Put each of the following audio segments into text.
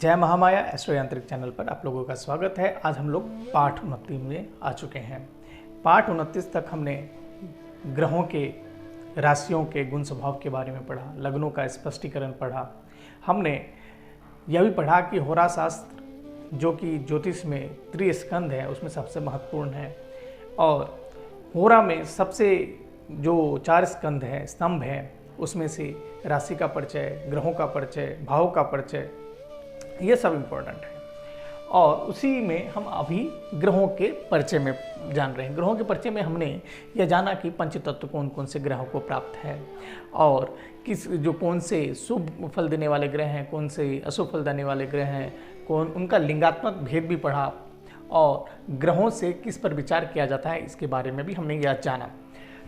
जय महामाया एस्ट्रो यांत्रिक चैनल पर आप लोगों का स्वागत है। आज हम लोग पाठ 29 में आ चुके हैं। पाठ 29 तक हमने ग्रहों के, राशियों के गुण स्वभाव के बारे में पढ़ा, लग्नों का स्पष्टीकरण पढ़ा। हमने यह भी पढ़ा कि होरा शास्त्र जो कि ज्योतिष में त्रिस्कंध है उसमें सबसे महत्वपूर्ण है, और होरा में सबसे जो 4 स्कंध है, स्तंभ है, उसमें से राशि का परिचय, ग्रहों का परिचय, भावों का परिचय, ये सब इम्पोर्टेंट है। और उसी में हम अभी ग्रहों के परिचय में जान रहे हैं। ग्रहों के परिचय में हमने यह जाना कि पंचतत्व कौन कौन से ग्रहों को प्राप्त है, और कौन से शुभ फल देने वाले ग्रह हैं, कौन से अशुभ फल देने वाले ग्रह हैं, उनका लिंगात्मक भेद भी पढ़ा, और ग्रहों से किस पर विचार किया जाता है इसके बारे में भी हमने यह जाना।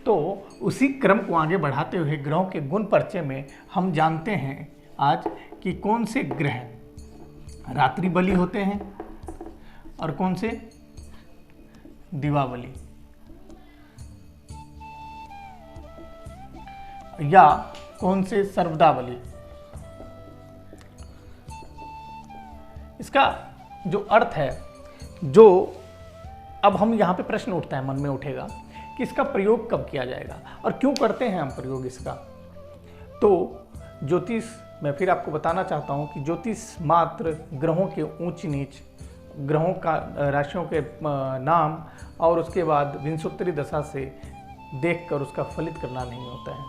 तो उसी क्रम को आगे बढ़ाते हुए ग्रहों के गुण परिचय में हम जानते हैं आज कि कौन से ग्रह रात्रि बली होते हैं और कौन से दिवाबली, या कौन से सर्वदा बली। इसका जो अर्थ है, जो अब हम यहां पे प्रश्न उठता है, मन में उठेगा कि इसका प्रयोग कब किया जाएगा और क्यों करते हैं हम प्रयोग इसका। तो ज्योतिष मैं फिर आपको बताना चाहता हूं कि ज्योतिष मात्र ग्रहों के ऊंच नीच, ग्रहों का राशियों के नाम और उसके बाद विंशोत्तरी दशा से देखकर उसका फलित करना नहीं होता है।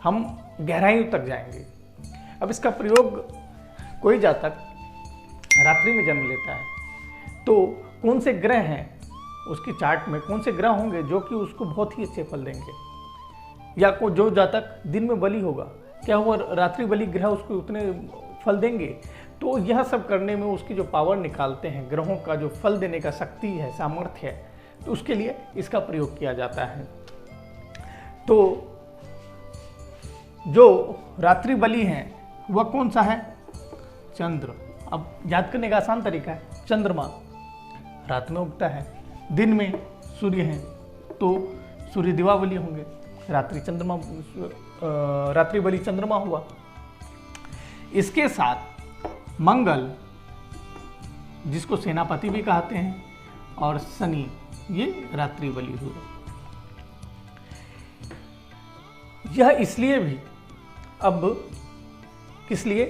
हम गहराइयों तक जाएंगे। अब इसका प्रयोग, कोई जातक रात्रि में जन्म लेता है तो कौन से ग्रह हैं उसकी चार्ट में, कौन से ग्रह होंगे जो कि उसको बहुत ही अच्छे फल देंगे, या जो जातक दिन में बली होगा, क्या हुआ रात्रि बली ग्रह उसको उतने फल देंगे। तो यह सब करने में उसकी जो पावर निकालते हैं, ग्रहों का जो फल देने का शक्ति है, सामर्थ्य है, तो उसके लिए इसका प्रयोग किया जाता है। तो जो रात्रि बली है वह कौन सा है? चंद्र। अब याद करने का आसान तरीका है, चंद्रमा रात में उगता है, दिन में सूर्य हैं, तो सूर्य दिवाबली होंगे, रात्रि बली चंद्रमा हुआ। इसके साथ मंगल, जिसको सेनापति भी कहते हैं, और शनि, ये रात्रि बली हुए। यह इसलिए भी, अब किस लिए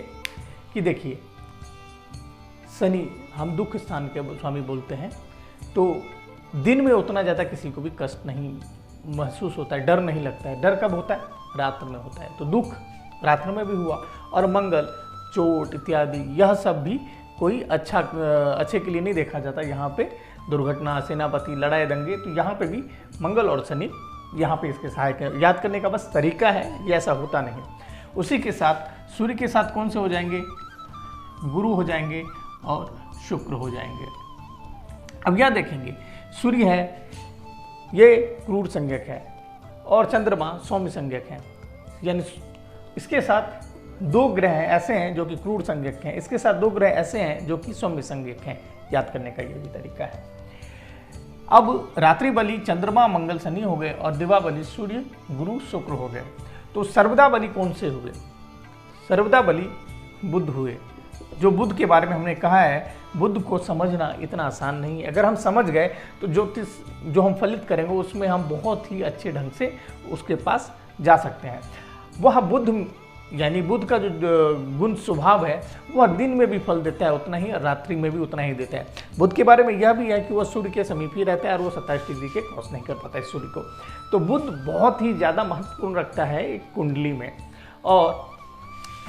कि देखिए, शनि हम दुख स्थान के स्वामी बोलते हैं, तो दिन में उतना ज़्यादा किसी को भी कष्ट नहीं महसूस होता है, डर नहीं लगता है। डर कब होता है? रात में होता है। तो दुख रात्र में भी हुआ। और मंगल, चोट इत्यादि, यह सब भी कोई अच्छे के लिए नहीं देखा जाता। यहाँ पे दुर्घटना, सेनापति, लड़ाई, दंगे, तो यहाँ पे भी मंगल और शनि यहाँ पे इसके सहायक है। याद करने का बस तरीका है, ये ऐसा होता नहीं। उसी के साथ सूर्य के साथ कौन से हो जाएंगे? गुरु हो जाएंगे और शुक्र हो जाएंगे। अब यह देखेंगे, सूर्य है, ये क्रूर संज्ञक है, और चंद्रमा सौम्य संज्ञक है। यानी इसके साथ 2 ग्रह ऐसे हैं जो कि क्रूर संज्ञक हैं, इसके साथ 2 ग्रह ऐसे हैं जो कि सौम्य संज्ञक हैं। याद करने का ये भी तरीका है। अब रात्रि बली चंद्रमा, मंगल, शनि हो गए, और दिवा बली सूर्य, गुरु, शुक्र हो गए। तो सर्वदा बली कौन से हुए? सर्वदा बली बुध हुए। जो बुध के बारे में हमने कहा है, बुध को समझना इतना आसान नहीं है। अगर हम समझ गए तो ज्योतिष जो हम फलित करेंगे उसमें हम बहुत ही अच्छे ढंग से उसके पास जा सकते हैं। वह बुध, यानी बुध का जो गुण स्वभाव है, वह दिन में भी फल देता है उतना ही, और रात्रि में भी उतना ही देता है। बुध के बारे में यह भी है कि वह सूर्य के समीप ही रहता है, और वो 27 डिग्री के क्रॉस नहीं कर पाता है सूर्य को। तो बुध बहुत ही ज़्यादा महत्वपूर्ण रखता है एक कुंडली में। और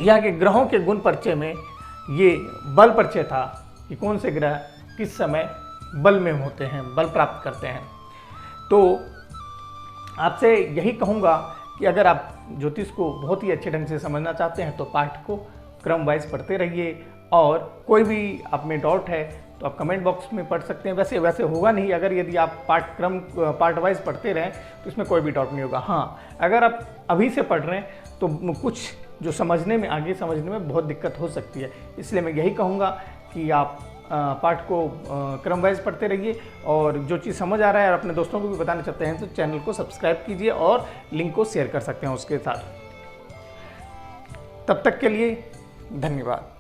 यहाँ के ग्रहों के गुण परिचय में ये बल परिचय था कि कौन से ग्रह किस समय बल में होते हैं, बल प्राप्त करते हैं। तो आपसे यही कहूँगा कि अगर आप ज्योतिष को बहुत ही अच्छे ढंग से समझना चाहते हैं तो पाठ को क्रम वाइज पढ़ते रहिए, और कोई भी आप में डाउट है तो आप कमेंट बॉक्स में पढ़ सकते हैं। वैसे होगा नहीं, अगर यदि आप पार्ट वाइज पढ़ते रहें तो इसमें कोई भी डाउट नहीं होगा। हाँ, अगर आप अभी से पढ़ रहे हैं तो कुछ जो आगे समझने में बहुत दिक्कत हो सकती है। इसलिए मैं यही कहूँगा कि आप पाठ को क्रम वाइज पढ़ते रहिए, और जो चीज़ समझ आ रहा है और अपने दोस्तों को भी बताना चाहते हैं तो चैनल को सब्सक्राइब कीजिए और लिंक को शेयर कर सकते हैं उसके साथ। तब तक के लिए धन्यवाद।